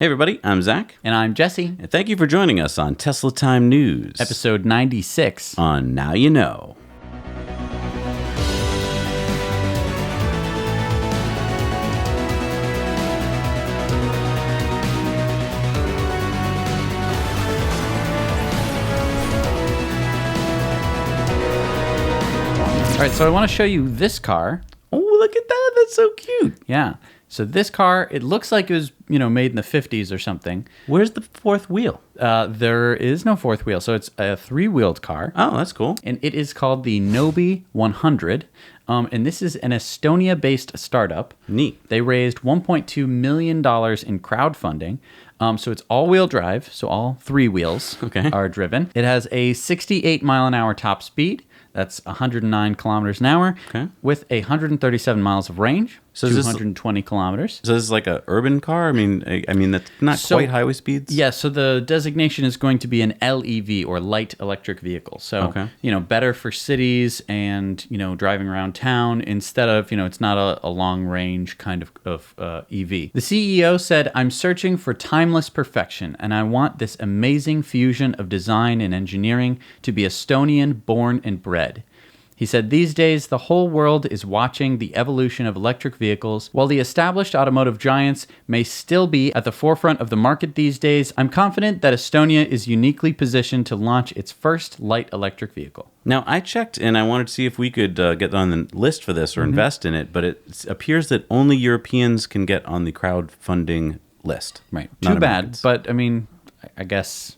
Hey everybody, I'm Zach. And I'm Jesse. And thank you for joining us on Tesla Time News. Episode 96. On Now You Know. All right, so I want to show you this car. Oh, look at that. That's so cute. Yeah. So this car, it looks like it was, made in the 50s or something. Where's the fourth wheel? There is no fourth wheel. So it's a three-wheeled car. Oh, that's cool. And it is called the Nobe 100. And this is an Estonia-based startup. Neat. They raised $1.2 million in crowdfunding. So it's all-wheel drive, so all three wheels are driven. It has a 68-mile-an-hour top speed. That's 109 kilometers an hour with 137 miles of range, so 220 kilometers. So this is like an urban car? I mean, that's not quite highway speeds? Yeah, so the designation is going to be an LEV, or light electric vehicle. So, better for cities and, driving around town instead of, it's not a long-range kind of EV. The CEO said, "I'm searching for timeless perfection, and I want this amazing fusion of design and engineering to be Estonian born and bred." He said, "These days, the whole world is watching the evolution of electric vehicles. While the established automotive giants may still be at the forefront of the market these days, I'm confident that Estonia is uniquely positioned to launch its first light electric vehicle." Now, I checked and I wanted to see if we could get on the list for this or invest in it, but it appears that only Europeans can get on the crowdfunding list. Right. Too bad, but I guess,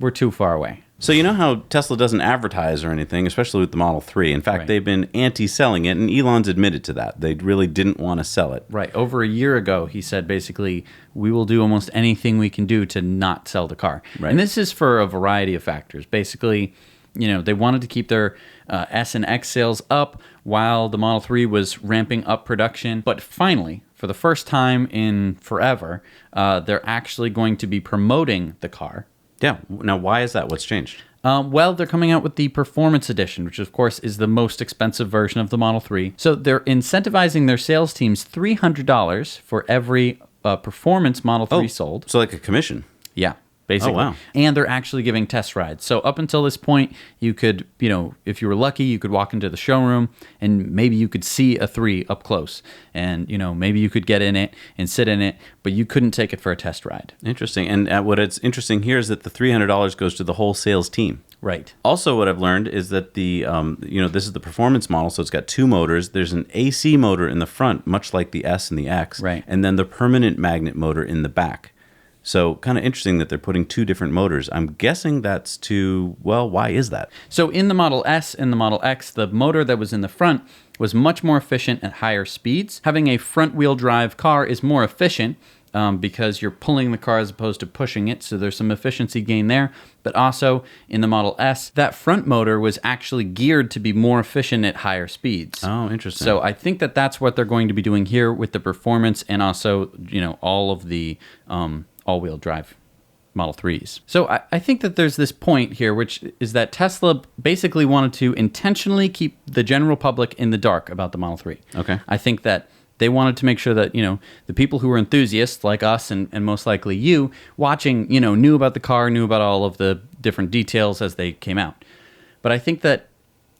we're too far away. So you know how Tesla doesn't advertise or anything, especially with the Model 3. In fact, they've been anti-selling it, and Elon's admitted to that. They really didn't want to sell it. Right. Over a year ago, he said, basically, we will do almost anything we can do to not sell the car. Right. And this is for a variety of factors. Basically, they wanted to keep their S and X sales up while the Model 3 was ramping up production. But finally, for the first time in forever, they're actually going to be promoting the car. Yeah. Now, why is that? What's changed? Well, they're coming out with the Performance Edition, which, of course, is the most expensive version of the Model 3. So they're incentivizing their sales teams $300 for every Performance Model 3 sold. So like a commission. Yeah. Basically. Oh, wow. And they're actually giving test rides. So up until this point, you could, if you were lucky, you could walk into the showroom and maybe you could see a 3 up close. And, maybe you could get in it and sit in it, but you couldn't take it for a test ride. Interesting. And what it's interesting here is that the $300 goes to the whole sales team. Right. Also, what I've learned is that the, this is the performance model, so it's got two motors. There's an AC motor in the front, much like the S and the X. Right. And then the permanent magnet motor in the back. So kind of interesting that they're putting two different motors. I'm guessing that's why is that? So in the Model S and the Model X, the motor that was in the front was much more efficient at higher speeds. Having a front-wheel drive car is more efficient because you're pulling the car as opposed to pushing it, so there's some efficiency gain there. But also, in the Model S, that front motor was actually geared to be more efficient at higher speeds. Oh, interesting. So I think that that's what they're going to be doing here with the performance and also, all of the all-wheel drive Model 3s. So I think that there's this point here, which is that Tesla basically wanted to intentionally keep the general public in the dark about the Model 3. Okay. I think that they wanted to make sure that, the people who were enthusiasts like us and most likely you watching, knew about the car, knew about all of the different details as they came out. But I think that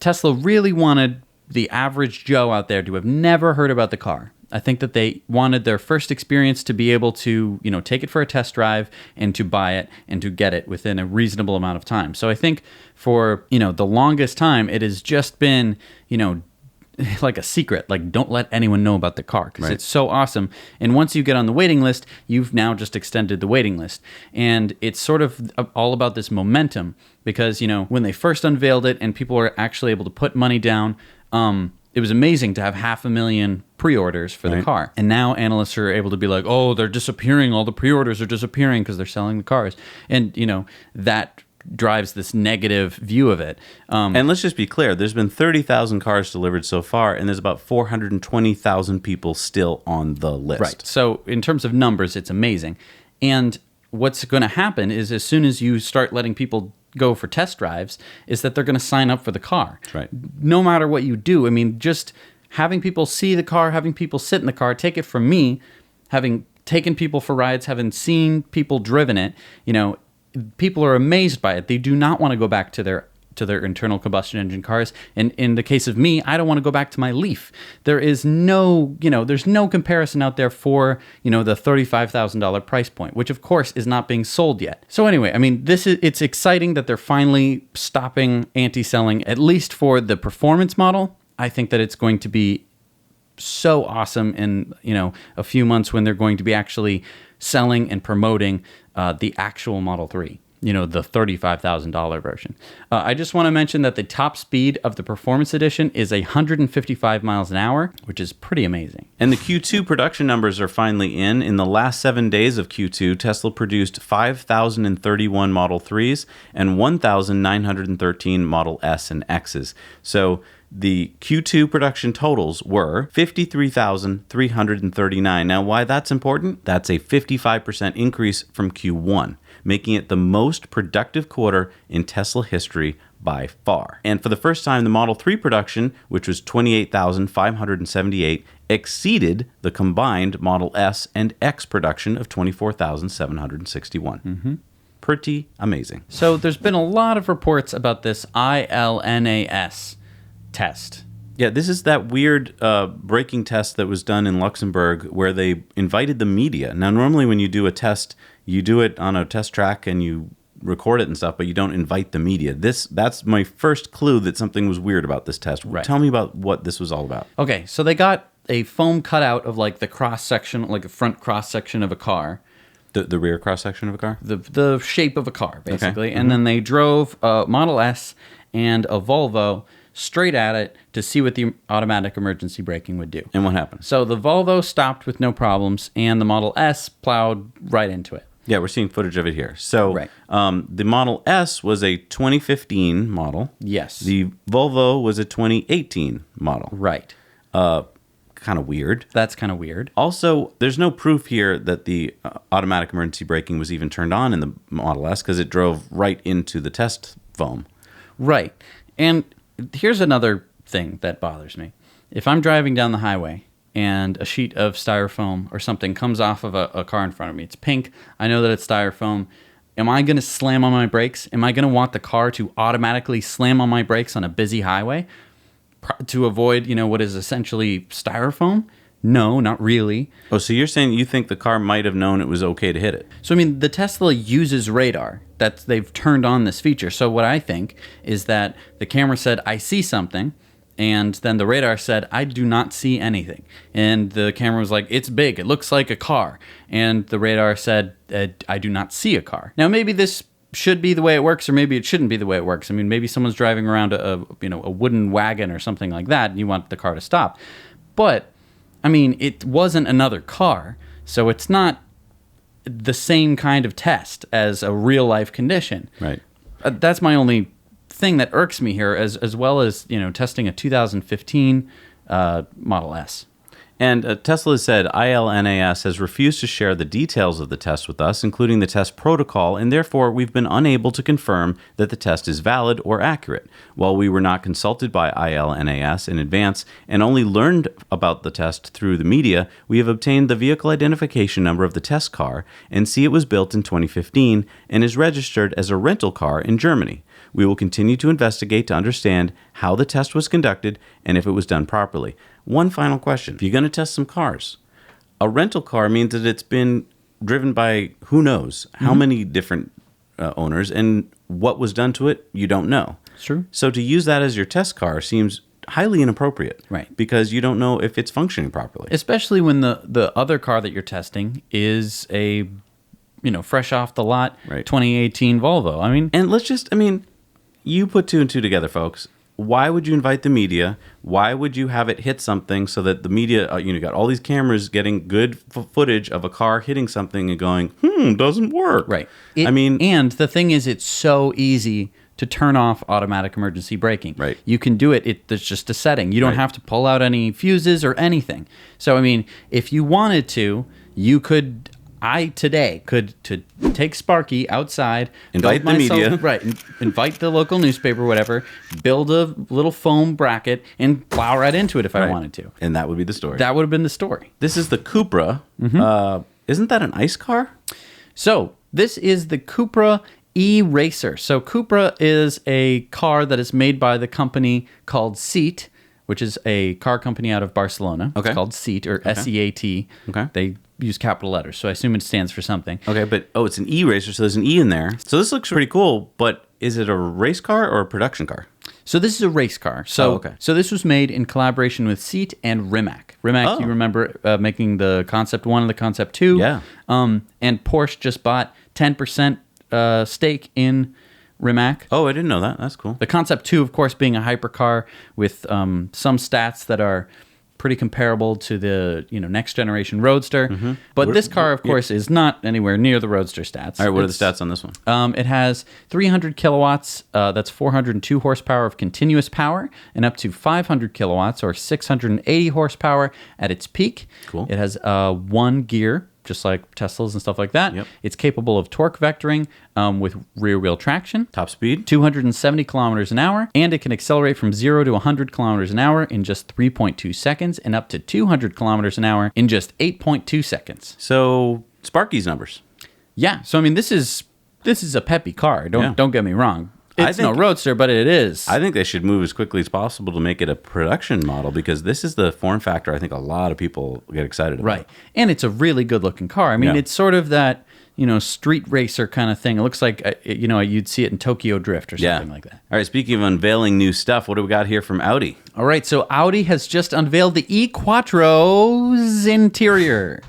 Tesla really wanted the average Joe out there to have never heard about the car. I think that they wanted their first experience to be able to, take it for a test drive and to buy it and to get it within a reasonable amount of time. So I think for, the longest time, it has just been, like a secret, like don't let anyone know about the car because it's so awesome. And once you get on the waiting list, you've now just extended the waiting list. And it's sort of all about this momentum because, when they first unveiled it and people were actually able to put money down, it was amazing to have 500,000 pre-orders for the car. And now analysts are able to be like, oh, they're disappearing. All the pre-orders are disappearing because they're selling the cars. And, that drives this negative view of it. And let's just be clear. There's been 30,000 cars delivered so far, and there's about 420,000 people still on the list. Right. So in terms of numbers, it's amazing. And what's going to happen is as soon as you start letting people go for test drives, is that they're going to sign up for the car. Right. No matter what you do. I mean, just having people see the car, having people sit in the car, take it from me, having taken people for rides, having seen people driven it, people are amazed by it. They do not want to go back to their internal combustion engine cars. And in the case of me, I don't want to go back to my Leaf. There is no, there's no comparison out there for, the $35,000 price point, which of course is not being sold yet. So anyway, I mean, it's exciting that they're finally stopping anti-selling, at least for the performance model. I think that it's going to be so awesome in, a few months when they're going to be actually selling and promoting the actual Model 3. The $35,000 version. I just want to mention that the top speed of the Performance Edition is 155 miles an hour, which is pretty amazing. And the Q2 production numbers are finally in. In the last 7 days of Q2, Tesla produced 5,031 Model 3s and 1,913 Model S and Xs. So the Q2 production totals were 53,339. Now, why that's important? That's a 55% increase from Q1, making it the most productive quarter in Tesla history by far. And for the first time, the Model 3 production, which was 28,578, exceeded the combined Model S and X production of 24,761. Pretty amazing. So there's been a lot of reports about this ILNAS test. Yeah, this is that weird braking test that was done in Luxembourg where they invited the media. Now, normally when you do a test, you do it on a test track and you record it and stuff, but you don't invite the media. That's my first clue that something was weird about this test. Right. Tell me about what this was all about. Okay, so they got a foam cutout of like the cross section, like a front cross section of a car. The rear cross section of a car? The shape of a car, basically. Okay. And then they drove a Model S and a Volvo straight at it to see what the automatic emergency braking would do. And what happened? So the Volvo stopped with no problems, and the Model S plowed right into it. Yeah, we're seeing footage of it here. So right. The Model S was a 2015 model. Yes. The Volvo was a 2018 model. Right. Kind of weird. That's kind of weird. Also, there's no proof here that the automatic emergency braking was even turned on in the Model S because it drove right into the test foam. Right. And here's another thing that bothers me. If I'm driving down the highway and a sheet of styrofoam or something comes off of a car in front of me, it's pink, I know that it's styrofoam, am I going to slam on my brakes? Am I going to want the car to automatically slam on my brakes on a busy highway to avoid, what is essentially styrofoam? No, not really. Oh, so you're saying you think the car might have known it was okay to hit it? So, I mean, the Tesla uses radar. They've turned on this feature. So what I think is that the camera said, I see something, and then the radar said, I do not see anything. And the camera was like, it's big, it looks like a car. And the radar said, I do not see a car. Now, maybe this should be the way it works, or maybe it shouldn't be the way it works. I mean, maybe someone's driving around a wooden wagon or something like that, and you want the car to stop. But I mean, it wasn't another car, so it's not the same kind of test as a real-life condition. Right. That's my only thing that irks me here, as well as, testing a 2015 Model S. And Tesla said ILNAS has refused to share the details of the test with us, including the test protocol, and therefore we've been unable to confirm that the test is valid or accurate. While we were not consulted by ILNAS in advance and only learned about the test through the media, we have obtained the vehicle identification number of the test car and see it was built in 2015 and is registered as a rental car in Germany. We will continue to investigate to understand how the test was conducted and if it was done properly. One final question. If you're going to test some cars, a rental car means that it's been driven by who knows how many different owners, and what was done to it, you don't know. It's true. So to use that as your test car seems highly inappropriate. Right. Because you don't know if it's functioning properly. Especially when the other car that you're testing is a, fresh off the lot, right, 2018 Volvo. And you put two and two together, folks. Why would you invite the media? Why would you have it hit something so that the media, you got all these cameras getting good footage of a car hitting something and going, doesn't work. Right. And the thing is, it's so easy to turn off automatic emergency braking. Right. You can do it. There's just a setting. You don't have to pull out any fuses or anything. So, if you wanted to, you could... today could take Sparky outside, invite the media, right? Invite the local newspaper, whatever. Build a little foam bracket and plow right into it if I wanted to, and that would be the story. That would have been the story. This is the Cupra. Isn't that an ice car? So this is the Cupra E-Racer. So Cupra is a car that is made by the company called Seat, which is a car company out of Barcelona. Okay. It's called Seat, or SEAT. Okay. They use capital letters, so I assume it stands for something. Okay, but it's an E-Racer, so there's an E in there. So this looks pretty cool, but is it a race car or a production car? So this is a race car. So, okay. So this was made in collaboration with Seat and Rimac. Rimac, you remember making the Concept 1 and the Concept 2. Yeah. And Porsche just bought 10% stake in Rimac. Oh, I didn't know that. That's cool. The Concept 2, of course, being a hypercar with some stats that are pretty comparable to the next generation Roadster. Mm-hmm. But this car, of course, is not anywhere near the Roadster stats. All right, what are the stats on this one? It has 300 kilowatts, that's 402 horsepower of continuous power, and up to 500 kilowatts, or 680 horsepower at its peak. Cool. It has one gear, just like Teslas and stuff like that. Yep. It's capable of torque vectoring with rear-wheel traction. Top speed? 270 kilometers an hour, and it can accelerate from 0 to 100 kilometers an hour in just 3.2 seconds, and up to 200 kilometers an hour in just 8.2 seconds. So, Sparky's numbers. Yeah, so I mean, this is a peppy car. Don't get me wrong. It's no Roadster, but it is. I think they should move as quickly as possible to make it a production model, because this is the form factor I think a lot of people get excited about. Right. And it's a really good-looking car. I mean, it's sort of that, street racer kind of thing. It looks like, you'd see it in Tokyo Drift or something like that. All right, speaking of unveiling new stuff, what do we got here from Audi? All right, so Audi has just unveiled the E-Quattro's interior.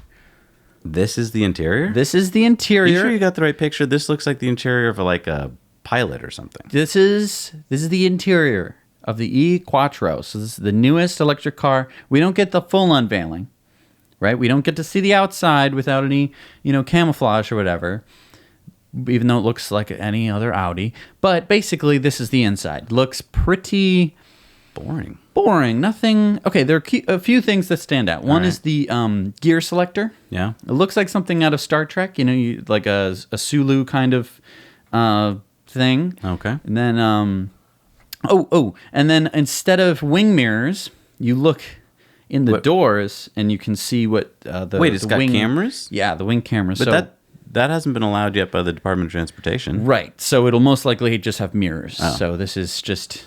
This is the interior? This is the interior. You sure you got the right picture? This looks like the interior of like a Pilot or something. This is the interior of the E-Quattro. So this is the newest electric car. We don't get the full unveiling, right? We don't get to see the outside without any, camouflage or whatever, even though it looks like any other Audi. But basically, this is the inside. Looks pretty boring. Nothing. Okay, there are a few things that stand out. One is the gear selector. Yeah. It looks like something out of Star Trek. Like a Sulu kind of thing. Okay. And then and then instead of wing mirrors, you look in the doors and you can see what it's got cameras? Yeah, the wing cameras. But that hasn't been allowed yet by the Department of Transportation. Right. So it'll most likely just have mirrors. Oh. So this is just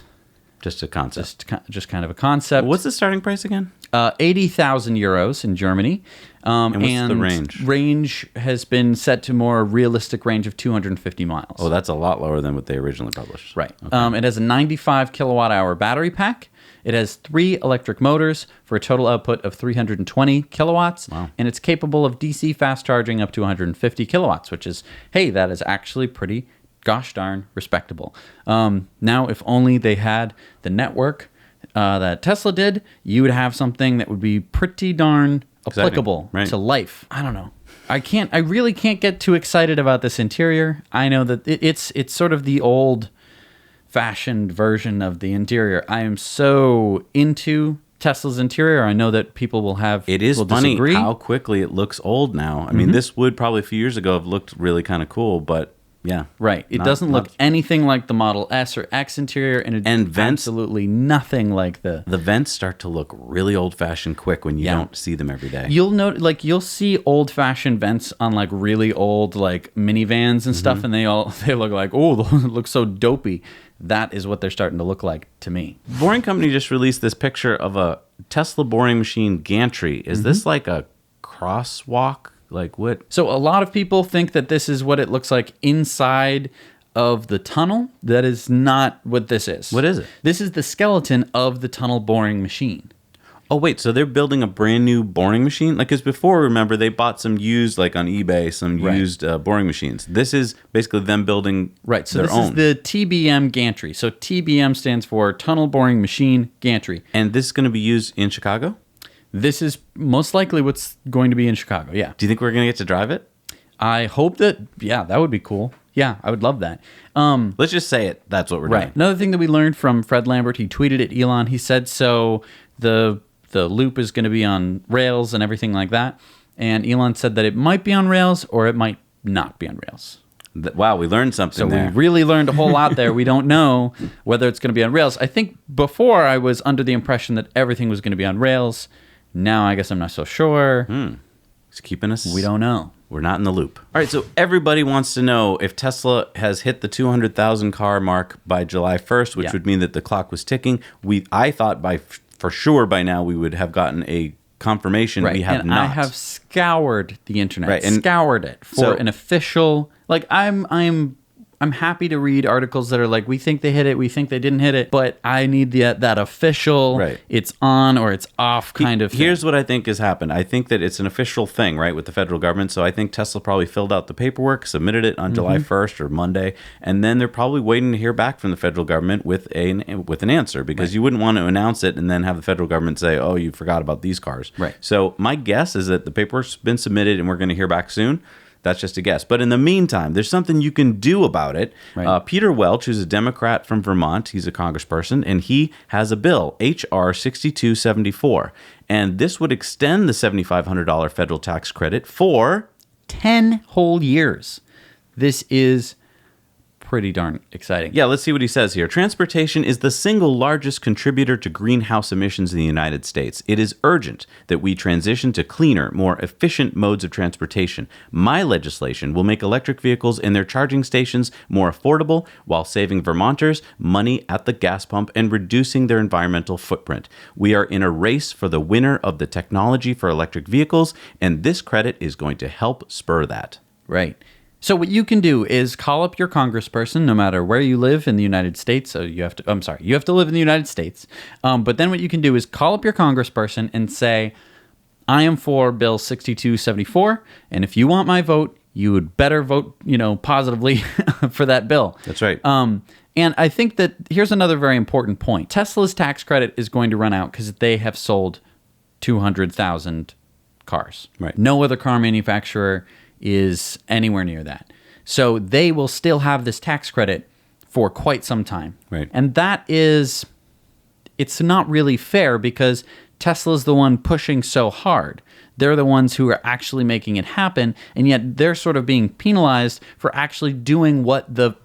a concept. Just kind of a concept. What's the starting price again? 80,000 euros in Germany. And what's the range? Range has been set to more realistic range of 250 miles. Oh, that's a lot lower than what they originally published. Right. Okay. It has a 95 kilowatt hour battery pack. It has 3 electric motors for a total output of 320 kilowatts. Wow. And it's capable of DC fast charging up to 150 kilowatts, which is, hey, that is actually pretty gosh darn respectable. Now, if only they had the network that Tesla did, you would have something that would be pretty darn applicable to life. I don't know. I really can't get too excited about this interior. I know that it's sort of the old fashioned version of the interior. I am so into Tesla's interior. I know that people will funny disagree. How quickly it looks old now. I mean, this would probably a few years ago have looked really kind of cool, but yeah. Right. It doesn't look anything like the Model S or X interior, and vents, absolutely nothing like the vents start to look really old-fashioned quick when you don't see them every day. You'll note, you'll see old-fashioned vents on really old minivans and stuff, and they look like, oh, it looks so dopey. That is what they're starting to look like to me. Boring Company just released this picture of a Tesla boring machine Gantry. Is this like a crosswalk? Like what? So a lot of people think that this is what it looks like inside of the tunnel. That is not what this is. What is it? This is the skeleton of the tunnel boring machine. Oh, wait, so they're building a brand new boring machine? Because before, remember, they bought some used, on eBay, some used boring machines. This is basically them building their own. So this is the TBM Gantry. So TBM stands for Tunnel Boring Machine Gantry. And this is going to be used in Chicago? This is most likely what's going to be in Chicago, yeah. Do you think we're going to get to drive it? I hope that, that would be cool. Yeah, I would love that. Let's just say it. That's what we're doing. Another thing that we learned from Fred Lambert, he tweeted at Elon. He said, so the loop is going to be on rails and everything like that. And Elon said that it might be on rails or it might not be on rails. Wow, we learned something there. So we really learned a whole lot there. We don't know whether it's going to be on rails. I think before I was under the impression that everything was going to be on rails. Now I guess I'm not so sure. It's keeping us... We don't know. We're not in the loop. All right, so everybody wants to know if Tesla has hit the 200,000 car mark by July 1st, which would mean that the clock was ticking. I thought for sure by now we would have gotten a confirmation. Right. We have and not. I have scoured the internet, Right, and scoured it for an official... Like, I'm happy to read articles that are like, we think they hit it, we think they didn't hit it, but I need that official, it's on or it's off kind of thing. Here's what I think has happened. I think that it's an official thing, right, with the federal government. So I think Tesla probably filled out the paperwork, submitted it on July 1st or Monday, and then they're probably waiting to hear back from the federal government with an answer, because you wouldn't want to announce it and then have the federal government say, oh, you forgot about these cars. Right. So my guess is that the paperwork's been submitted and we're going to hear back soon. That's just a guess. But in the meantime, there's something you can do about it. Right. Peter Welch, who's a Democrat from Vermont, he's a congressperson, and he has a bill, H.R. 6274. And this would extend the $7,500 federal tax credit for 10 whole years. This is pretty darn exciting. Yeah, let's see what he says here. Transportation is the single largest contributor to greenhouse emissions in the United States. It is urgent that we transition to cleaner, more efficient modes of transportation. My legislation will make electric vehicles and their charging stations more affordable while saving Vermonters money at the gas pump and reducing their environmental footprint. We are in a race for the winner of the technology for electric vehicles, and this credit is going to help spur that. Right. So what you can do is call up your congressperson, no matter where you live in the United States. So you have to live in the United States. But then what you can do is call up your congressperson and say, I am for Bill 6274, and if you want my vote, you would better vote, positively for that bill. That's right. And I think that here's another very important point. Tesla's tax credit is going to run out because they have sold 200,000 cars. Right. No other car manufacturer is anywhere near that. So they will still have this tax credit for quite some time. Right. And it's not really fair because Tesla's the one pushing so hard. They're the ones who are actually making it happen, and yet they're sort of being penalized for actually doing what the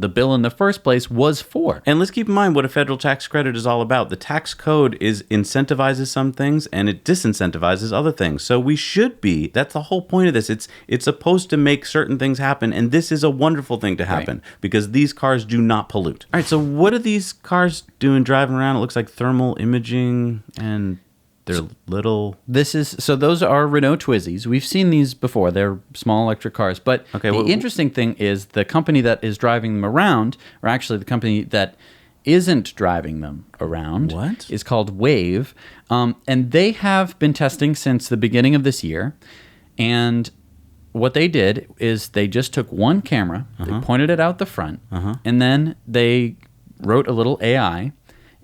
bill in the first place was for. And let's keep in mind what a federal tax credit is all about. The tax code incentivizes some things and it disincentivizes other things. So that's the whole point of this. It's supposed to make certain things happen, and this is a wonderful thing to happen because these cars do not pollute. All right, so what are these cars doing driving around? It looks like thermal imaging, and they're little... Those are Renault Twizzys. We've seen these before. They're small electric cars. But the interesting thing is the company that is driving them around, or actually the company that isn't driving them around, is called Wayve. And they have been testing since the beginning of this year. And what they did is they just took one camera, they pointed it out the front, and then they wrote a little AI,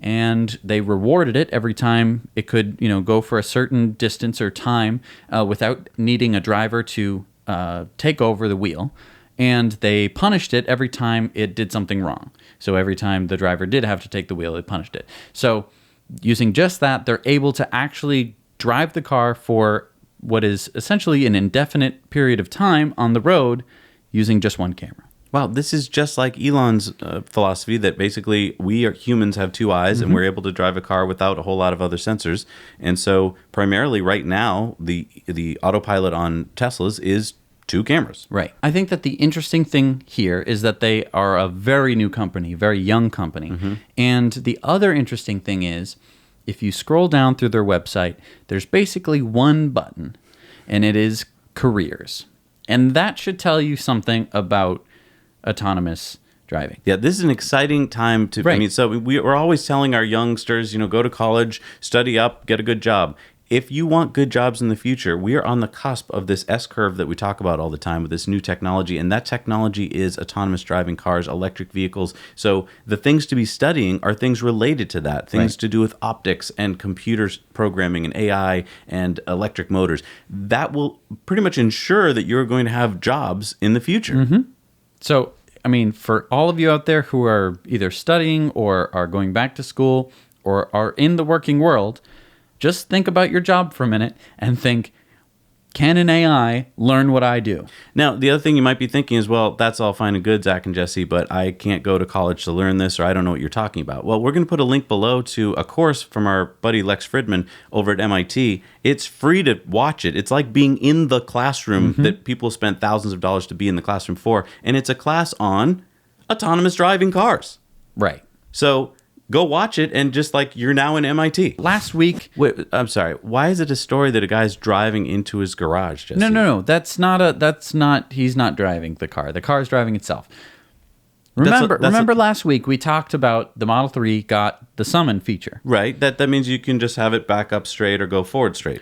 and they rewarded it every time it could, go for a certain distance or time without needing a driver to take over the wheel. And they punished it every time it did something wrong. So every time the driver did have to take the wheel, it punished it. So using just that, they're able to actually drive the car for what is essentially an indefinite period of time on the road using just one camera. Wow, this is just like Elon's philosophy that basically humans have two eyes and we're able to drive a car without a whole lot of other sensors. And so primarily right now, the autopilot on Teslas is two cameras. Right. I think that the interesting thing here is that they are a very new company, very young company. And the other interesting thing is, if you scroll down through their website, there's basically one button, and it is careers. And that should tell you something about autonomous driving. Yeah, this is an exciting time to... Right. I mean, so we're always telling our youngsters, go to college, study up, get a good job. If you want good jobs in the future, we are on the cusp of this S-curve that we talk about all the time with this new technology, and that technology is autonomous driving cars, electric vehicles. So the things to be studying are things related to that, things to do with optics and computers programming and AI and electric motors. That will pretty much ensure that you're going to have jobs in the future. So, I mean, for all of you out there who are either studying or are going back to school or are in the working world, just think about your job for a minute and think, Can an AI learn what I do? Now, the other thing you might be thinking is, well, that's all fine and good, Zach and Jesse, but I can't go to college to learn this, or I don't know what you're talking about. Well, we're going to put a link below to a course from our buddy Lex Fridman over at MIT. It's free to watch it. It's like being in the classroom that people spent thousands of dollars to be in the classroom for, and it's a class on autonomous driving cars. Right. So go watch it, and just like you're now in MIT. Last week... Wait, I'm sorry. Why is it a story that a guy's driving into his garage, Jesse? No. That's not... He's not driving the car. The car is driving itself. Remember last week we talked about the Model 3 got the summon feature. Right. That means you can just have it back up straight or go forward straight.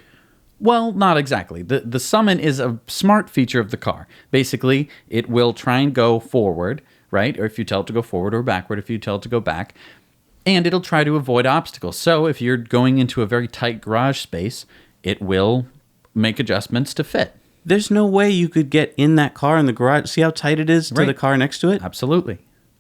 Well, not exactly. The summon is a smart feature of the car. Basically, it will try and go forward, right? Or if you tell it to go forward, or backward if you tell it to go back. And it'll try to avoid obstacles. So if you're going into a very tight garage space, it will make adjustments to fit. There's no way you could get in that car in the garage. See how tight it is to the car next to it? Absolutely.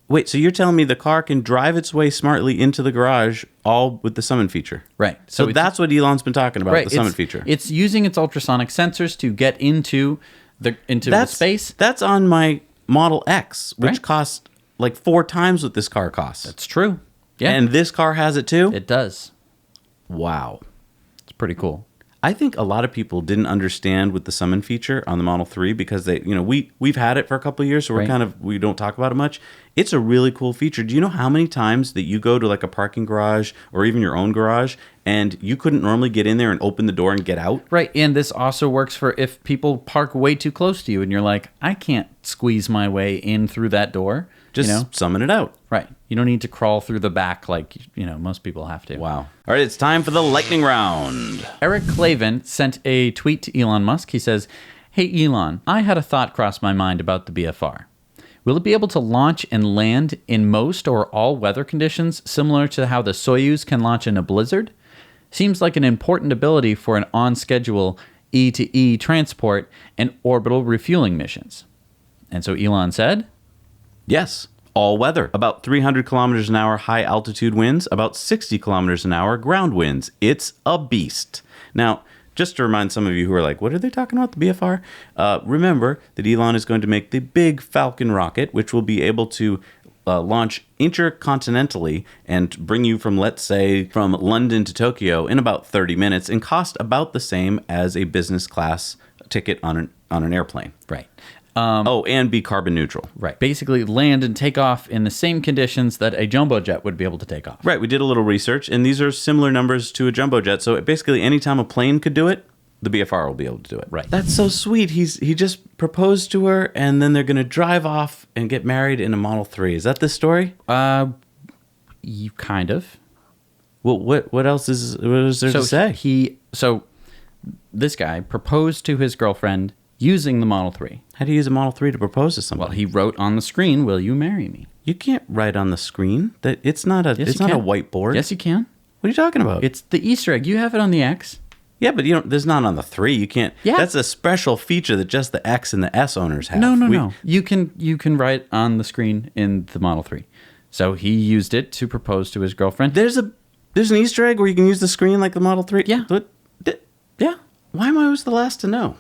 Wait, so you're telling me the car can drive its way smartly into the garage all with the summon feature? Right. So that's what Elon's been talking about, the summon feature. It's using its ultrasonic sensors to get into the space. That's on my Model X, which costs like 4 times what this car costs. That's true. Yeah. And this car has it too? It does. Wow. It's pretty cool. I think a lot of people didn't understand with the summon feature on the Model 3 because they, we've had it for a couple of years, so we don't talk about it much. It's a really cool feature. Do you know how many times that you go to like a parking garage or even your own garage and you couldn't normally get in there and open the door and get out? Right. And this also works for if people park way too close to you and you're like, I can't squeeze my way in through that door. Just summon it out. Right. You don't need to crawl through the back like, most people have to. Wow. All right, it's time for the lightning round. Eric Clavin sent a tweet to Elon Musk. He says, "Hey, Elon, I had a thought cross my mind about the BFR. Will it be able to launch and land in most or all weather conditions, similar to how the Soyuz can launch in a blizzard? Seems like an important ability for an on-schedule E-to-E transport and orbital refueling missions." And so Elon said... Yes, all weather. About 300 kilometers an hour high altitude winds, about 60 kilometers an hour ground winds. It's a beast. Now, just to remind some of you who are like, what are they talking about, the BFR? Remember that Elon is going to make the big Falcon rocket, which will be able to launch intercontinentally and bring you from, let's say, from London to Tokyo in about 30 minutes and cost about the same as a business class ticket on an airplane. Right. And be carbon neutral. Right. Basically land and take off in the same conditions that a jumbo jet would be able to take off. Right. We did a little research, and these are similar numbers to a jumbo jet. So basically, anytime a plane could do it, the BFR will be able to do it. Right. That's so sweet. He just proposed to her, and then they're going to drive off and get married in a Model 3. Is that the story? You kind of. Well, what else is there to say? So this guy proposed to his girlfriend using the Model 3. How do you use a Model 3 to propose to somebody? Well, he wrote on the screen, "Will you marry me?" You can't write on the screen. It's not a whiteboard. Yes, you can. What are you talking about? It's the Easter egg. You have it on the X. Yeah, but there's not on the 3. You can't. Yeah. That's a special feature that just the X and the S owners have. No. You can write on the screen in the Model 3. So he used it to propose to his girlfriend. There's an Easter egg where you can use the screen like the Model 3? Yeah. Yeah. Why am I always the last to know?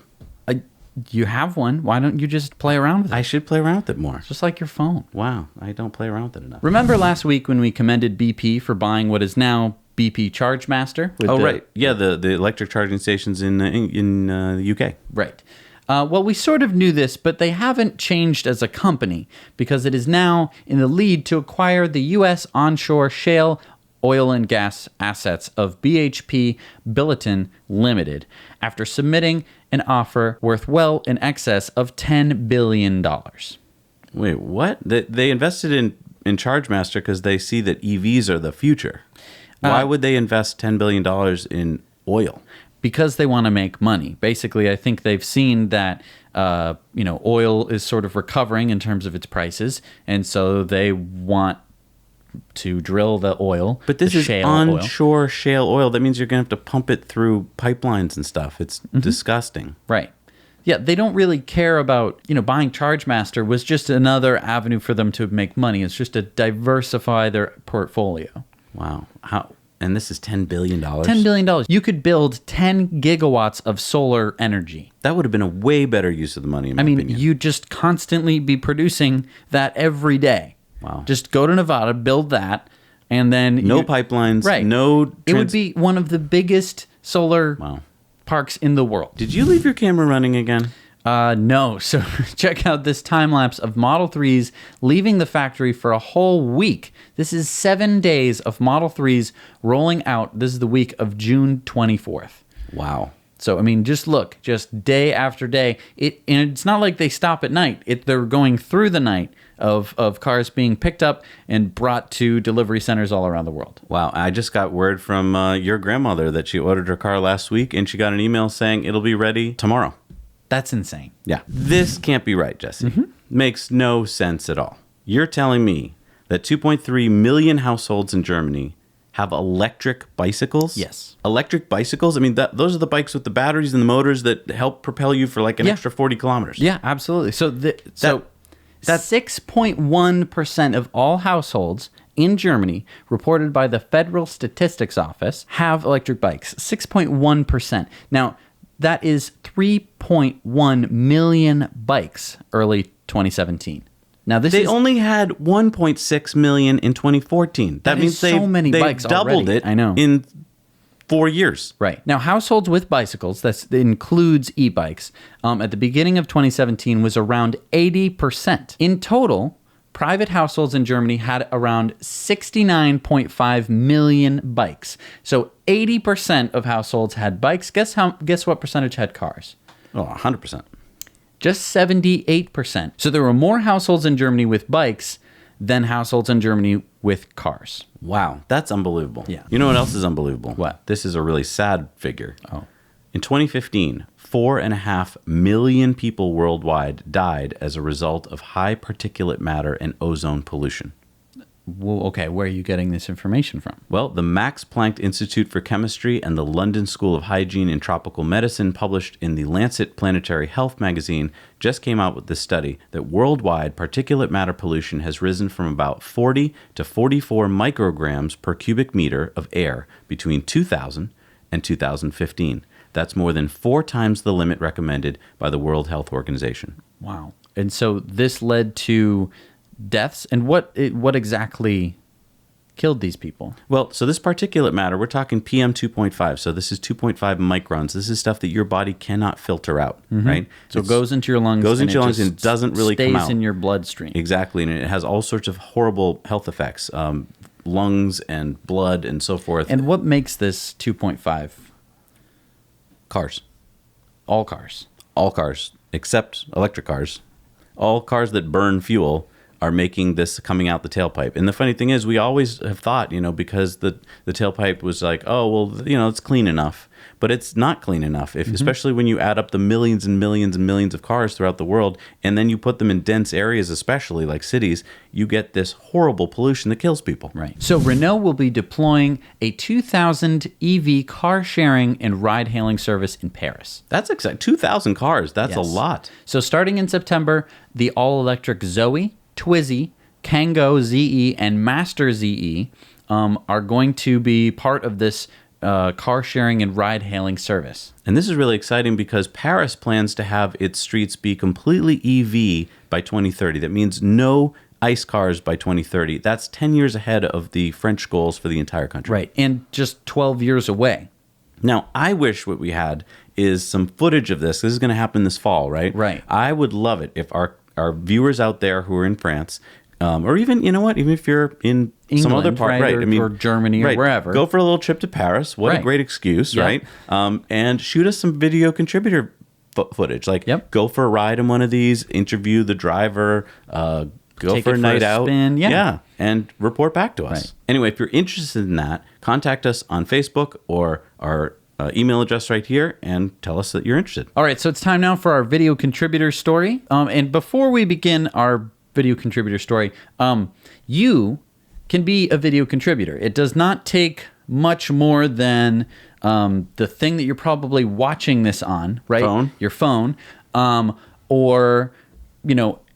You have one. Why don't you just play around with it? I should play around with it more. Just like your phone. Wow, I don't play around with it enough. Remember last week when we commended BP for buying what is now BP ChargeMaster? Right. Yeah, the electric charging stations in the UK. Right. Well, we sort of knew this, but they haven't changed as a company because it is now in the lead to acquire the U.S. onshore shale oil and gas assets of BHP Billiton Limited after submitting an offer worth well in excess of $10 billion. Wait, what? They invested in ChargeMaster because they see that EVs are the future. Why would they invest $10 billion in oil? Because they want to make money. Basically, I think they've seen that oil is sort of recovering in terms of its prices, and so they want to drill the oil. But this is onshore shale oil. That means you're going to have to pump it through pipelines and stuff. It's disgusting. Right. Yeah, they don't really care about, buying ChargeMaster was just another avenue for them to make money. It's just to diversify their portfolio. Wow. And this is $10 billion? $10 billion. You could build 10 gigawatts of solar energy. That would have been a way better use of the money, in my opinion. You'd just constantly be producing that every day. Wow. Just go to Nevada, build that, and then... No pipelines, right. It would be one of the biggest solar parks in the world. Did you leave your camera running again? No. So check out this time lapse of Model 3s leaving the factory for a whole week. This is 7 days of Model 3s rolling out. This is the week of June 24th. Wow. So, just look, just day after day. And it's not like they stop at night. They're going through the night of cars being picked up and brought to delivery centers all around the world. Wow. I just got word from your grandmother that she ordered her car last week, and she got an email saying it'll be ready tomorrow. That's insane. Yeah. This can't be right, Jesse. Makes no sense at all. You're telling me that 2.3 million households in Germany have electric bicycles? Yes. Electric bicycles? Those are the bikes with the batteries and the motors that help propel you for like an extra 40 kilometers. Yeah, absolutely. So that's 6.1% of all households in Germany, reported by the Federal Statistics Office, have electric bikes. 6.1%. Now, that is 3.1 million bikes early 2017. Now they only had 1.6 million in 2014. That means so many bikes doubled already. it I know. in 4 years. Right. Now, households with bicycles, that includes e-bikes, at the beginning of 2017 was around 80%. In total, private households in Germany had around 69.5 million bikes. So 80% of households had bikes. Guess what percentage had cars? Oh, 100%. Just 78%. So there were more households in Germany with bikes than households in Germany with cars. Wow, that's unbelievable. Yeah. You know what else is unbelievable? What? This is a really sad figure. Oh. In 2015, 4.5 million people worldwide died as a result of high particulate matter and ozone pollution. Well, okay, where are you getting this information from? Well, the Max Planck Institute for Chemistry and the London School of Hygiene and Tropical Medicine, published in the Lancet Planetary Health magazine, just came out with this study that worldwide particulate matter pollution has risen from about 40 to 44 micrograms per cubic meter of air between 2000 and 2015. That's more than 4 times the limit recommended by the World Health Organization. Wow. And so this led to deaths, and what exactly killed these people? Well, so this particulate matter, we're talking PM 2.5. So this is 2.5 microns. This is stuff that your body cannot filter out, right? So it goes into your lungs. And doesn't really come out. Stays in your bloodstream. Exactly, and it has all sorts of horrible health effects, lungs and blood and so forth. And what makes this 2.5? Cars. All cars. All cars, except electric cars. All cars that burn fuel are making this coming out the tailpipe. And the funny thing is, we always have thought, because the tailpipe was like, oh, well, it's clean enough. But it's not clean enough, especially when you add up the millions and millions and millions of cars throughout the world, and then you put them in dense areas, especially like cities, you get this horrible pollution that kills people. Right. So Renault will be deploying a 2,000 EV car sharing and ride hailing service in Paris. That's exciting. 2,000 cars. That's a lot. So starting in September, the all-electric Zoe, Twizy, Kangoo ZE, and Master ZE are going to be part of this car sharing and ride hailing service. And this is really exciting because Paris plans to have its streets be completely EV by 2030. That means no ICE cars by 2030. That's 10 years ahead of the French goals for the entire country. Right, and just 12 years away. Now, I wish what we had is some footage of this. This is going to happen this fall, right? Right. I would love it if our viewers out there who are in France, or even, even if you're in England, some other part, right? Or Germany, or wherever. Go for a little trip to Paris. What a great excuse, right? And shoot us some video contributor footage. Go for a ride in one of these, interview the driver, go Take for a night out. Spin. Yeah, and report back to us. Right. Anyway, if you're interested in that, contact us on Facebook or our email address right here and tell us that you're interested. All right, so it's time now for our video contributor story. And before we begin our video contributor story, you can be a video contributor. It does not take much more than the thing that you're probably watching this on, right? Phone. Your phone, or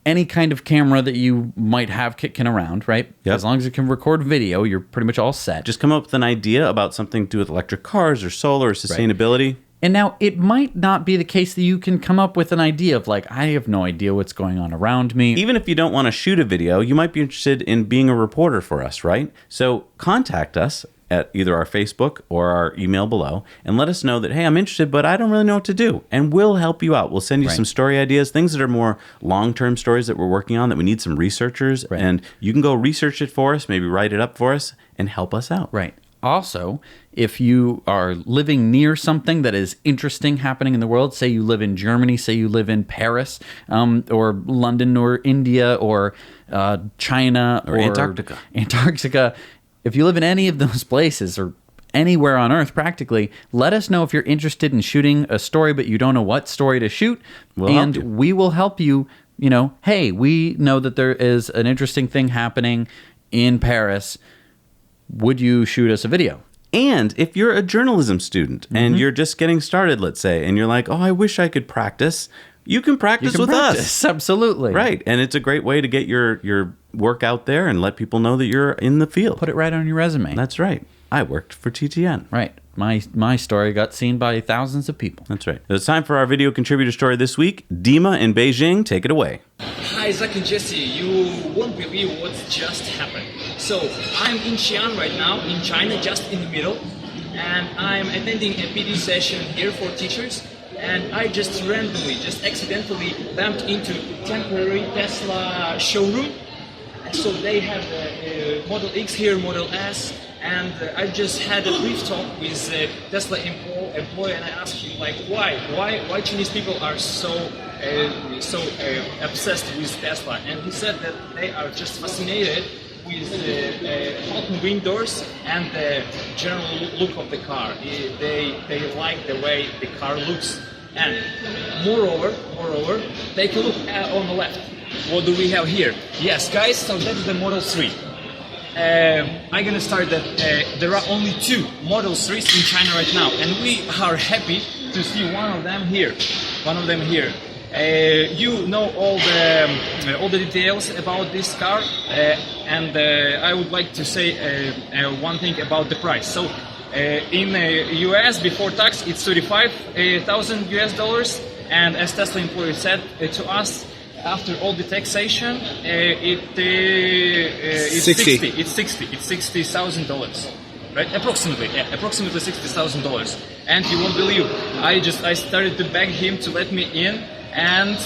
any kind of camera that you might have kicking around, right? Yep. As long as it can record video, you're pretty much all set. Just come up with an idea about something to do with electric cars or solar or sustainability. And now it might not be the case that you can come up with an idea of like, I have no idea what's going on around me. Even if you don't want to shoot a video, you might be interested in being a reporter for us, right? So contact us at either our Facebook or our email below and let us know that, hey, I'm interested, but I don't really know what to do. And we'll help you out. We'll send you some story ideas, things that are more long-term stories that we're working on that we need some researchers. Right. And you can go research it for us, maybe write it up for us and help us out. Right. Also, if you are living near something that is interesting happening in the world, say you live in Germany, say you live in Paris, or London, or India, or China, or Antarctica. If you live in any of those places, or anywhere on Earth practically, let us know if you're interested in shooting a story, but you don't know what story to shoot, we will help you. You know, hey, we know that there is an interesting thing happening in Paris. Would you shoot us a video? And if you're a journalism student and you're just getting started, let's say, and you're like, oh, I wish I could practice, you can practice with us. Absolutely. Right. And it's a great way to get your work out there and let people know that you're in the field. Put it right on your resume. That's right. I worked for TTN. Right. My story got seen by thousands of people. That's right. It's time for our video contributor story this week. Dima in Beijing, take it away. Hi, Zach and Jesse. You won't believe what's just happened. So, I'm in Xi'an right now, in China, just in the middle. And I'm attending a PD session here for teachers. And I just randomly, just accidentally bumped into temporary Tesla showroom. So they have Model X here, Model S. And I just had a brief talk with Tesla employee, and I asked him like, why Chinese people are so obsessed with Tesla, and he said that they are just fascinated with Falcon wing doors and the general look of the car. They like the way the car looks, and moreover, take a look on the left. What do we have here? Yes, guys, so that is the Model 3. I'm gonna start that there are only 2 Model 3s in China right now, and we are happy to see one of them here. You know all the details about this car, and I would like to say one thing about the price. So in US before tax it's $35,000 US, and as Tesla employee said to us, after all the taxation, it's $60,000, right? Approximately $60,000. And you won't believe, I started to beg him to let me in, and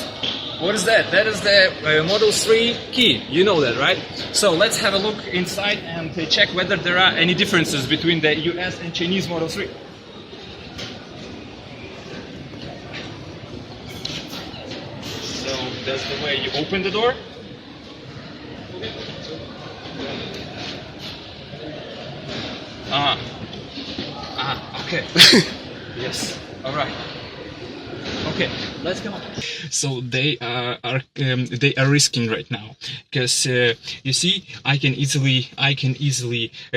what is that? That is the Model 3 key. You know that, right? So let's have a look inside and check whether there are any differences between the US and Chinese Model 3. That's the way you open the door. Okay. Yes. All right. Okay. Let's go. So they are risking right now because you see, I can easily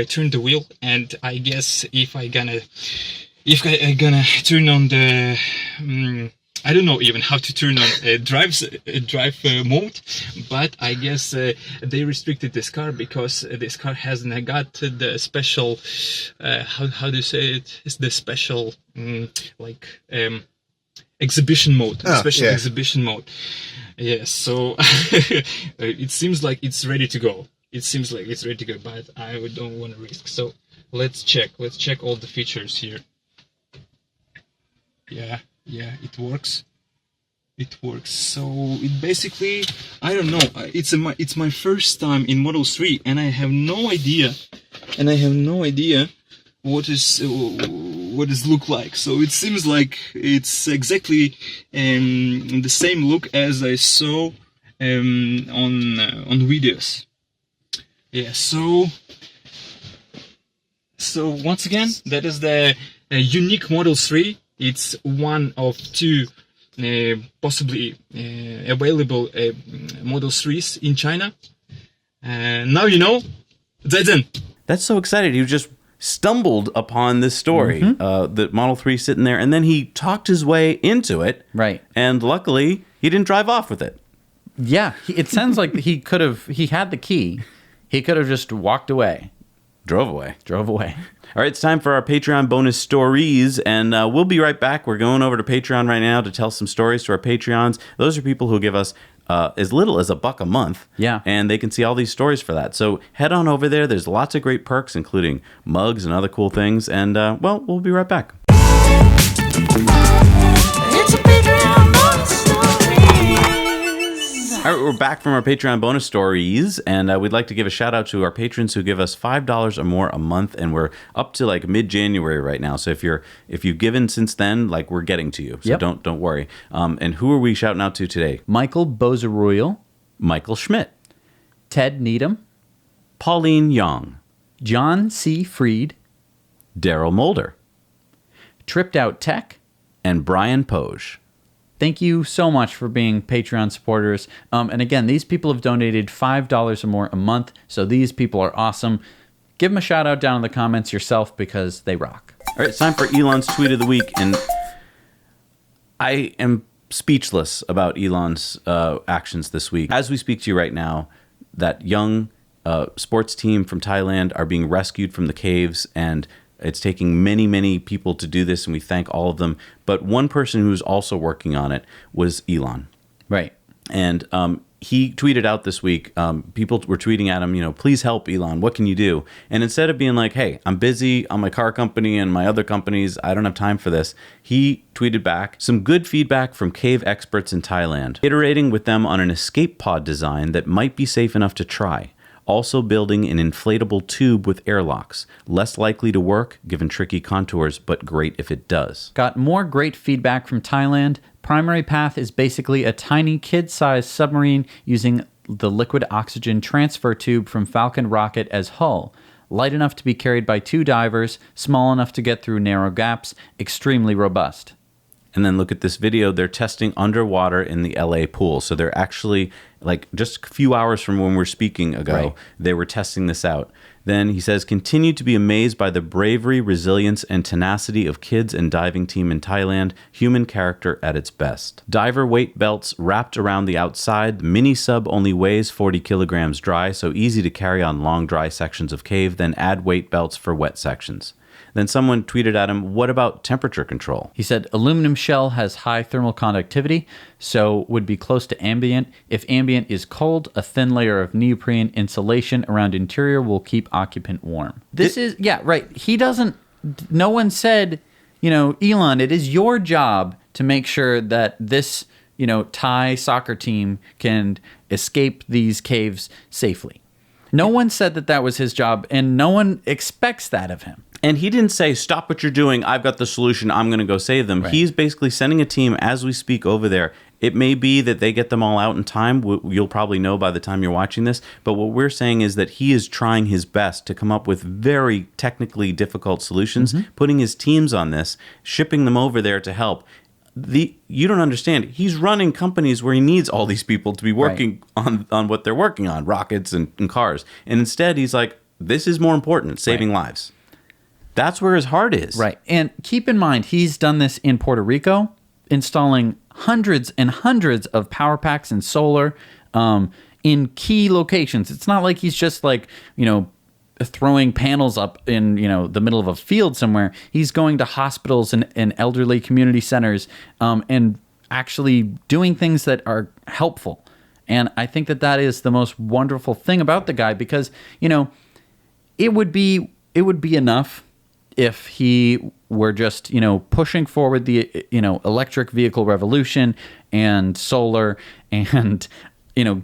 turn the wheel, and I guess if I gonna turn on the I don't know even how to turn on drive mode, but I guess they restricted this car because this car hasn't got the special how do you say it? It's the special exhibition mode. Exhibition mode. Yes. So it seems like it's ready to go. But I don't want to risk. So let's check all the features here. Yeah, it works. So it basically, I don't know. It's my first time in Model 3, and I have no idea. What does look like. So it seems like it's exactly the same look as I saw on videos. Yeah. So once again, that is the unique Model 3. It's one of 2 possibly available Model 3s in China. Now you know. That's so exciting. He just stumbled upon this story, the Model 3 sitting there, and then he talked his way into it. Right. And luckily, he didn't drive off with it. Yeah, it sounds like he had the key. He could have just walked away. Drove away. All right, it's time for our Patreon bonus stories, and we'll be right back. We're going over to Patreon right now to tell some stories to our Patreons. Those are people who give us as little as $1 a month. Yeah. And they can see all these stories for that. So head on over there. There's lots of great perks, including mugs and other cool things. And, well, we'll be right back. It's a Patreon bonus stories. All right, we're back from our Patreon bonus stories, and we'd like to give a shout out to our patrons who give us $5 or more a month, and we're up to like mid-January right now. So if you've given since then, like, we're getting to you. So Yep. don't worry. And who are we shouting out to today? Michael Bozaruil, Michael Schmidt, Ted Needham, Pauline Young, John C. Freed, Daryl Mulder, Tripped Out Tech, and Brian Poge. Thank you so much for being Patreon supporters. And again, these people have donated $5 or more a month, so these people are awesome. Give them a shout out down in the comments yourself because they rock. All right, it's time for Elon's tweet of the week, and I am speechless about Elon's actions this week. As we speak to you right now, that young sports team from Thailand are being rescued from the caves, and it's taking many, many people to do this, and we thank all of them. But one person who's also working on it was Elon. Right. And he tweeted out this week, people were tweeting at him, please help, Elon, what can you do? And instead of being like, hey, I'm busy on my car company and my other companies, I don't have time for this, he tweeted back some good feedback from cave experts in Thailand, iterating with them on an escape pod design that might be safe enough to try. Also building an inflatable tube with airlocks. Less likely to work, given tricky contours, but great if it does. Got more great feedback from Thailand. Primary path is basically a tiny kid-sized submarine using the liquid oxygen transfer tube from Falcon rocket as hull. Light enough to be carried by 2 divers, small enough to get through narrow gaps, extremely robust. And then look at this video. They're testing underwater in the LA pool. So they're actually, like, just a few hours from when we're speaking ago, Right. They were testing this out. Then he says, continue to be amazed by the bravery, resilience, and tenacity of kids and diving team in Thailand. Human character at its best. Diver weight belts wrapped around the outside. The mini sub only weighs 40 kilograms dry, so easy to carry on long, dry sections of cave. Then add weight belts for wet sections. Then someone tweeted at him, what about temperature control? He said, aluminum shell has high thermal conductivity, so would be close to ambient. If ambient is cold, a thin layer of neoprene insulation around interior will keep occupant warm. No one said, Elon, it is your job to make sure that this, Thai soccer team can escape these caves safely. No one said that was his job, and no one expects that of him. And he didn't say, stop what you're doing. I've got the solution. I'm going to go save them. Right. He's basically sending a team as we speak over there. It may be that they get them all out in time. You'll probably know by the time you're watching this. But what we're saying is that he is trying his best to come up with very technically difficult solutions, putting his teams on this, shipping them over there to help. You don't understand. He's running companies where he needs all these people to be working on what they're working on, rockets and cars. And instead, he's like, this is more important, saving lives. That's where his heart is. Right. And keep in mind, he's done this in Puerto Rico, installing hundreds and hundreds of power packs and solar in key locations. It's not like he's just throwing panels up in, the middle of a field somewhere. He's going to hospitals and elderly community centers and actually doing things that are helpful. And I think that is the most wonderful thing about the guy because, it would be enough if he were just, pushing forward the, electric vehicle revolution and solar and,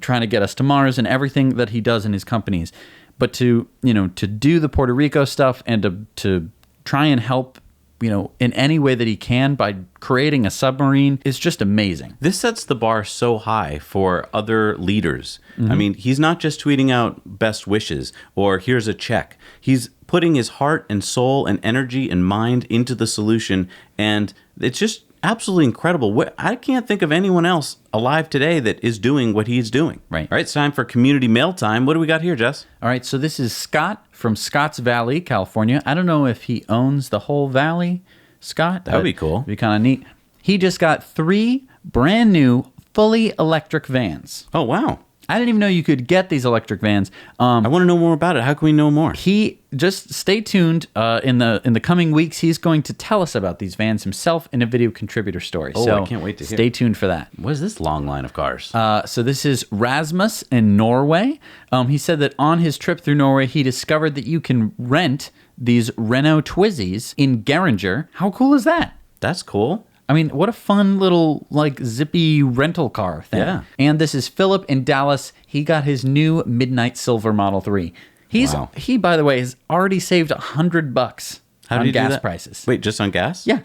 trying to get us to Mars and everything that he does in his companies. But to do the Puerto Rico stuff and to try and help, in any way that he can by creating a submarine is just amazing. This sets the bar so high for other leaders. I mean, he's not just tweeting out best wishes or here's a check. He's putting his heart and soul and energy and mind into the solution. And it's just absolutely incredible. I can't think of anyone else alive today that is doing what he's doing. Right. All right, it's time for community mail time. What do we got here, Jess? All right, so this is Scott from Scotts Valley, California. I don't know if he owns the whole valley, Scott. That would be cool. It'd be kind of neat. He just got 3 brand new fully electric vans. Oh, wow. I didn't even know you could get these electric vans. I want to know more about it. How can we know more? He just stay tuned. In the coming weeks, he's going to tell us about these vans himself in a video contributor story. Oh, so I can't wait to hear. Stay tuned for that. What is this long line of cars? So this is Rasmus in Norway. He said that on his trip through Norway, he discovered that you can rent these Renault Twizzys in Geringer. How cool is that? That's cool. I mean, what a fun little, like, zippy rental car thing. Yeah. And this is Philip in Dallas. He got his new Midnight Silver Model 3. Wow. He, by the way, has already saved $100 How on did he do gas that? prices. Wait, just on gas? Yeah.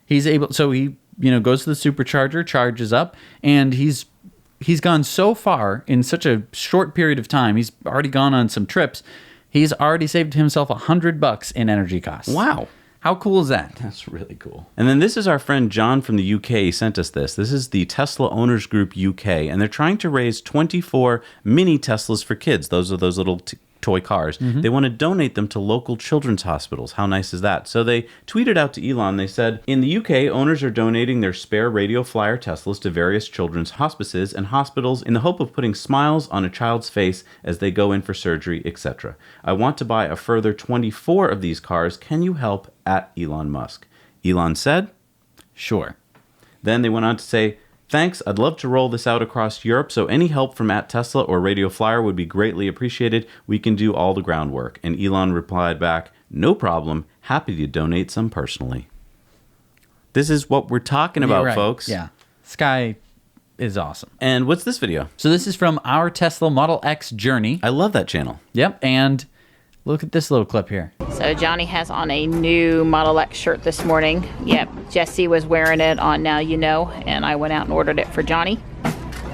He's able, so he, goes to the Supercharger, charges up, and he's gone so far in such a short period of time. He's already gone on some trips. He's already saved himself $100 in energy costs. Wow. How cool is that? That's really cool. And then this is our friend John from the UK. He sent us this. This is the Tesla Owners Group UK, and they're trying to raise 24 mini Teslas for kids. Those are those little toy cars. They want to donate them to local children's hospitals. How nice is that? So they tweeted out to Elon. They said, in the UK, owners are donating their spare Radio Flyer Teslas to various children's hospices and hospitals in the hope of putting smiles on a child's face as they go in for surgery, etc. I want to buy a further 24 of these cars. Can you help? At Elon Musk. Elon said, Sure. Then they went on to say, thanks, I'd love to roll this out across Europe, so any help from @Tesla or Radio Flyer would be greatly appreciated. We can do all the groundwork. And Elon replied back, no problem, happy to donate some personally. This is what we're talking about, Right. folks. Yeah. This guy is awesome. And what's this video? So this is from our Tesla Model X journey. I love that channel. Yep, and look at this little clip here. So Johnny has on a new Model X shirt this morning. Yep, Jesse was wearing it on Now You Know, and I went out and ordered it for Johnny.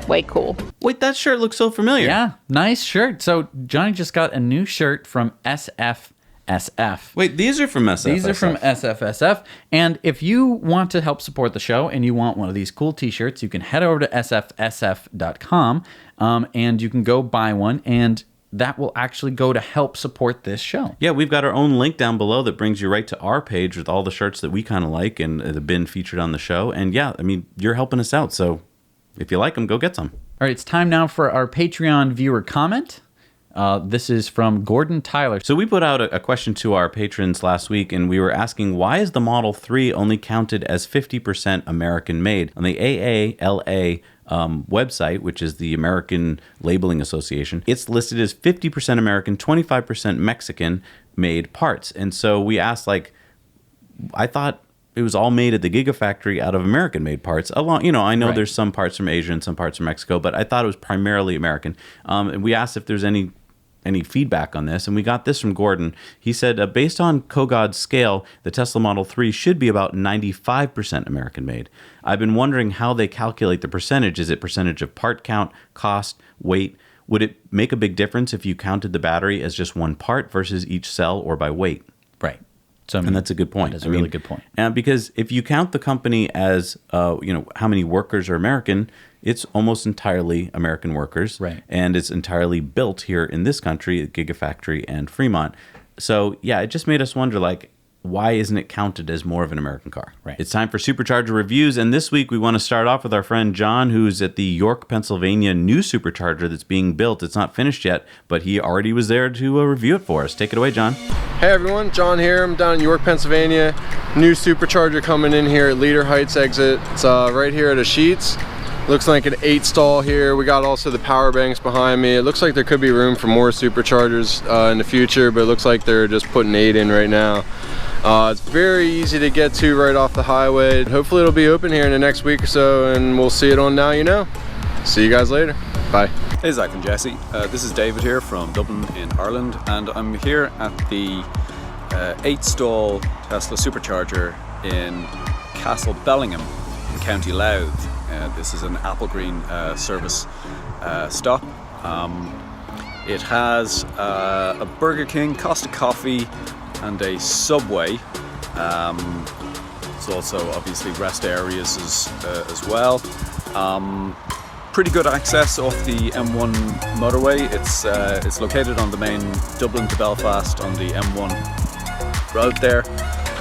Way cool. Wait, that shirt looks so familiar. Yeah, nice shirt. So Johnny just got a new shirt from SFSF. Wait, these are from SFSF. These are from SFSF. And if you want to help support the show and you want one of these cool t-shirts, you can head over to sfsf.com and you can go buy one, and that will actually go to help support this show. Yeah, we've got our own link down below that brings you right to our page with all the shirts that we kind of like and have been featured on the show. And yeah, I mean, you're helping us out. So if you like them, go get some. All right, it's time now for our Patreon viewer comment. This is from Gordon Tyler. So we put out a question to our patrons last week, and we were asking, why is the Model 3 only counted as 50% American made? On the AALA website, which is the American Labeling Association, it's listed as 50% American, 25% Mexican made parts. And so we asked, like, I thought it was all made at the Gigafactory out of American made parts. Along, I know there's some parts from Asia and some parts from Mexico, but I thought it was primarily American. And we asked if there's any feedback on this, and we got this from Gordon. He said, based on Kogod's scale, the Tesla Model 3 should be about 95% American made. I've been wondering how they calculate the percentage. Is it percentage of part count, cost, weight? Would it make a big difference if you counted the battery as just one part versus each cell or by weight? Right. So, And that's a good point. That is a really good point. And because if you count the company as, how many workers are American, it's almost entirely American workers. Right. And it's entirely built here in this country at Gigafactory and Fremont. So, yeah, it just made us wonder, like, why isn't it counted as more of an American car? Right. It's time for Supercharger reviews, and this week we want to start off with our friend John, who's at the York, Pennsylvania new Supercharger that's being built. It's not finished yet, but he already was there to review it for us. Take it away, John. Hey everyone, John here. I'm down in York, Pennsylvania. New Supercharger coming in here at Leader Heights exit. It's right here at a Sheets. Looks like an 8 stall here. We got also the power banks behind me. It looks like there could be room for more Superchargers in the future, but it looks like they're just putting 8 in right now. It's very easy to get to right off the highway. Hopefully it'll be open here in the next week or so, and we'll see it on Now You Know. See you guys later. Bye. Hey Zach and Jesse, this is David here from Dublin in Ireland, and I'm here at the 8-stall Tesla Supercharger in Castle Bellingham in County Louth. This is an Applegreen service stop. It has a Burger King, Costa Coffee and a Subway. There's also obviously rest areas as well. Pretty good access off the M1 motorway. It's located on the main Dublin to Belfast on the M1 road there.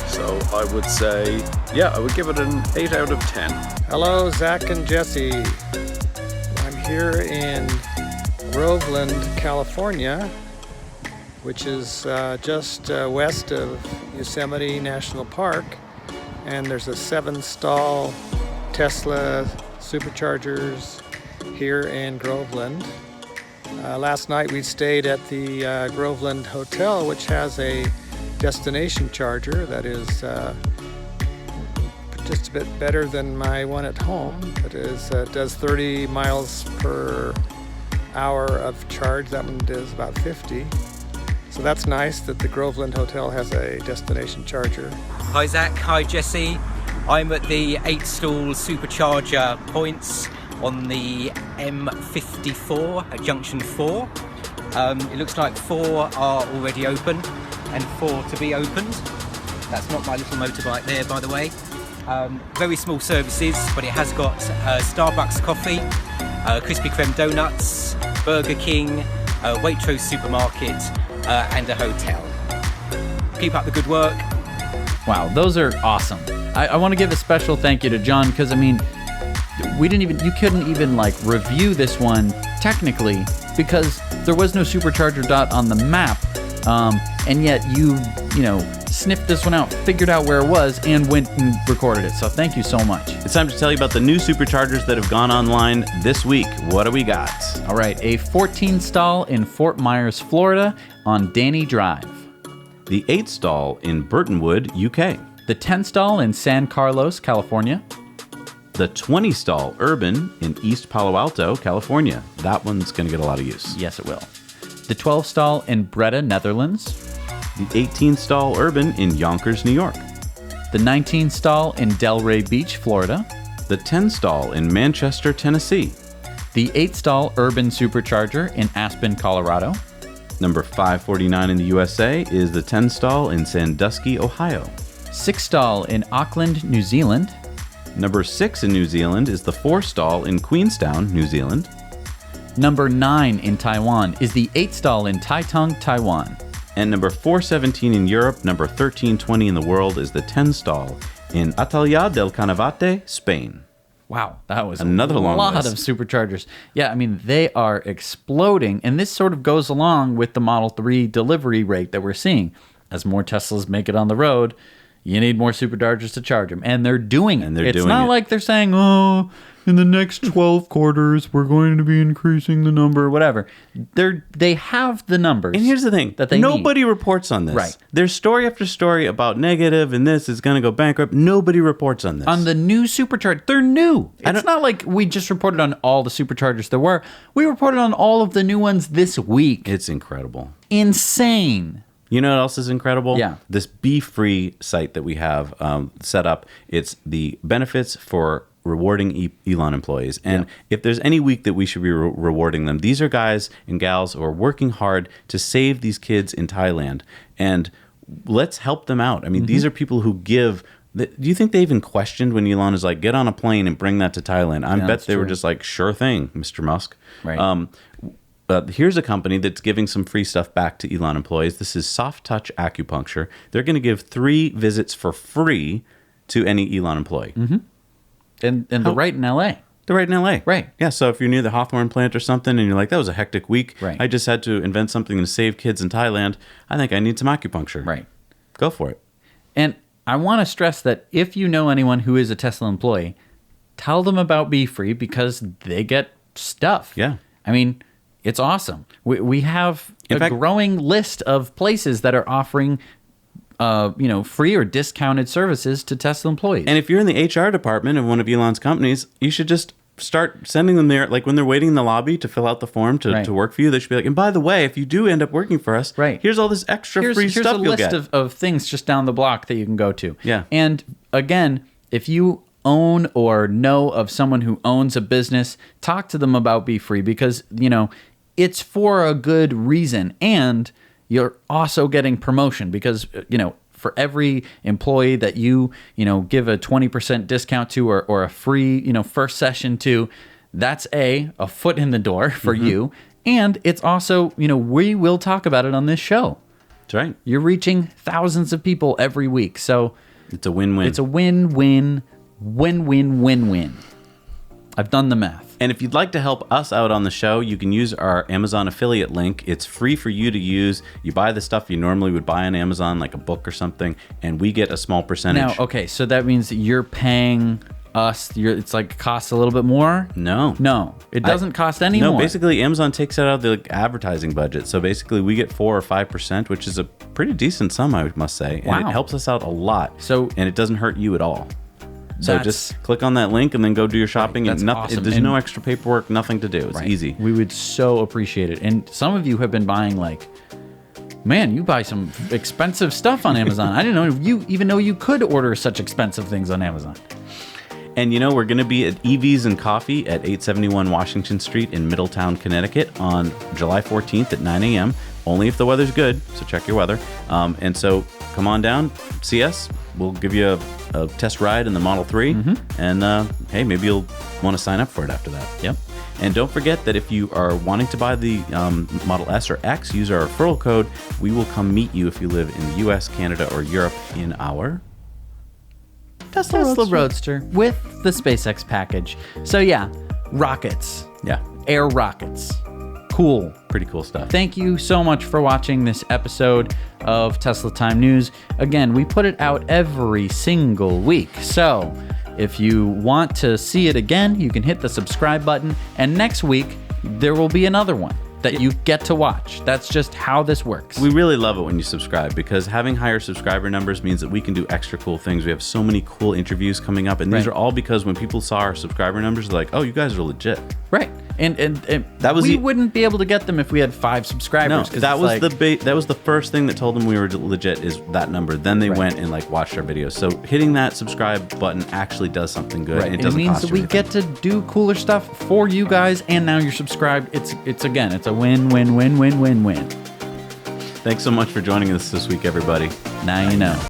So I would say, yeah, I would give it an 8 out of 10. Hello, Zach and Jesse. here in Groveland, California, which is just west of Yosemite National Park. And there's a 7-stall Tesla Superchargers here in Groveland. Last night we stayed at the Groveland Hotel, which has a destination charger that is just a bit better than my one at home. It does 30 miles per hour of charge. That one does about 50. So that's nice that the Groveland Hotel has a destination charger. Hi Zach, hi Jesse. I'm at the 8-stall Supercharger points on the M54 at junction 4. It looks like 4 are already open and 4 to be opened. That's not my little motorbike there, by the way. Very small services, but it has got Starbucks coffee, Krispy Kreme donuts, Burger King, Waitrose supermarket, and a hotel. Keep up the good work. Wow, those are awesome. I want to give a special thank you to John because, I mean, you couldn't even like review this one technically because there was no Supercharger dot on the map, and yet you sniffed this one out, figured out where it was, and went and recorded it. So thank you so much. It's time to tell you about the new Superchargers that have gone online this week. What do we got? All right, a 14-stall in Fort Myers, Florida on Danny Drive. The 8-stall in Burtonwood, UK. The 10-stall in San Carlos, California. The 20-stall Urban in East Palo Alto, California. That one's going to get a lot of use. Yes, it will. The 12-stall in Breda, Netherlands. The 18-stall Urban in Yonkers, New York. The 19-stall in Delray Beach, Florida. The 10-stall in Manchester, Tennessee. The 8-stall Urban Supercharger in Aspen, Colorado. Number 549 in the USA is the 10-stall in Sandusky, Ohio. 6-stall in Auckland, New Zealand. Number 6 in New Zealand is the 4-stall in Queenstown, New Zealand. Number 9 in Taiwan is the 8-stall in Taitung, Taiwan. And number 417 in Europe, number 1320 in the world is the 10-stall in Ataliá del Canavate, Spain. Wow, that was another long lot list of Superchargers. Yeah, I mean, they are exploding. And this sort of goes along with the Model 3 delivery rate that we're seeing. As more Teslas make it on the road, you need more Superchargers to charge them. And they're doing it. It's not like they're saying, oh, in the next 12 quarters, we're going to be increasing the number, whatever. They have the numbers. And here's the thing. That Nobody reports on this. Right. There's story after story about negative and this is going to go bankrupt. Nobody reports on this. On the new Supercharger, they're new. It's not like we just reported on all the Superchargers there were. We reported on all of the new ones this week. It's incredible. Insane. You know what else is incredible? Yeah. This Be Free site that we have set up. It's the benefits for rewarding Elon employees. And if there's any week that we should be rewarding them, these are guys and gals who are working hard to save these kids in Thailand. And let's help them out. I mean, these are people who give. Do you think they even questioned when Elon is like, get on a plane and bring that to Thailand? I bet they were just like, sure thing, Mr. Musk. Right. Here's a company that's giving some free stuff back to Elon employees. This is Soft Touch Acupuncture. They're going to give 3 visits for free to any Elon employee. Mm-hmm. And they're right in L.A. They're right in L.A. Right. Yeah, so if you're near the Hawthorne plant or something and you're like, that was a hectic week. Right. I just had to invent something to save kids in Thailand. I think I need some acupuncture. Right. Go for it. And I want to stress that if you know anyone who is a Tesla employee, tell them about Be Free because they get stuff. Yeah. I mean, it's awesome. We have a growing list of places that are offering free or discounted services to Tesla employees. And if you're in the HR department of one of Elon's companies, you should just start sending them there. Like when they're waiting in the lobby to fill out the form to work for you, they should be like, and by the way, if you do end up working for us, here's all this extra free stuff you'll get. Here's a list of things just down the block that you can go to. Yeah. And again, if you own or know of someone who owns a business, talk to them about Be Free because, it's for a good reason. And you're also getting promotion because, for every employee that you give a 20% discount to or a free, first session to, that's a foot in the door for you. And it's also, we will talk about it on this show. That's right. You're reaching thousands of people every week. So it's a win-win. It's a win-win, win-win, win-win. I've done the math. And if you'd like to help us out on the show, you can use our Amazon affiliate link. It's free for you to use. You buy the stuff you normally would buy on Amazon, like a book or something, and we get a small percentage. Now, okay, so that means that you're paying us. It's like costs a little bit more. No, it doesn't cost any more. No, basically Amazon takes it out of the advertising budget. So basically, we get 4 or 5%, which is a pretty decent sum, I must say, and it helps us out a lot. And it doesn't hurt you at all. So just click on that link and then go do your shopping. That's and awesome. There's no extra paperwork, nothing to do. It's easy. We would so appreciate it. And some of you have been buying man, you buy some expensive stuff on Amazon. I didn't know you could order such expensive things on Amazon. And we're going to be at EVs and Coffee at 871 Washington Street in Middletown, Connecticut on July 14th at 9 a.m. Only if the weather's good, so check your weather. And so come on down, see us. We'll give you a test ride in the Model 3. And hey, maybe you'll want to sign up for it after that. Yep. And don't forget that if you are wanting to buy the Model S or X, use our referral code. We will come meet you if you live in the U.S., Canada, or Europe in our Tesla Roadster with the SpaceX package. So yeah, rockets. Yeah. Air rockets. Cool. Pretty cool stuff. Thank you so much for watching this episode of Tesla Time News. Again, we put it out every single week. So if you want to see it again, you can hit the subscribe button. And next week, there will be another one that you get to watch. That's just how this works. We really love it when you subscribe, because having higher subscriber numbers means that we can do extra cool things. We have so many cool interviews coming up, and these are all because when people saw our subscriber numbers, they're like, oh, you guys are legit. Right. And we wouldn't be able to get them if we had 5 subscribers. No, that was the first thing that told them we were legit, is that number. Then they went and watched our videos. So hitting that subscribe button actually does something good. Right. And it doesn't means cost that you we anything. get to do cooler stuff for you guys, and now you're subscribed. It's a win, win, win, win, win, win. Thanks so much for joining us this week, everybody. Now you know.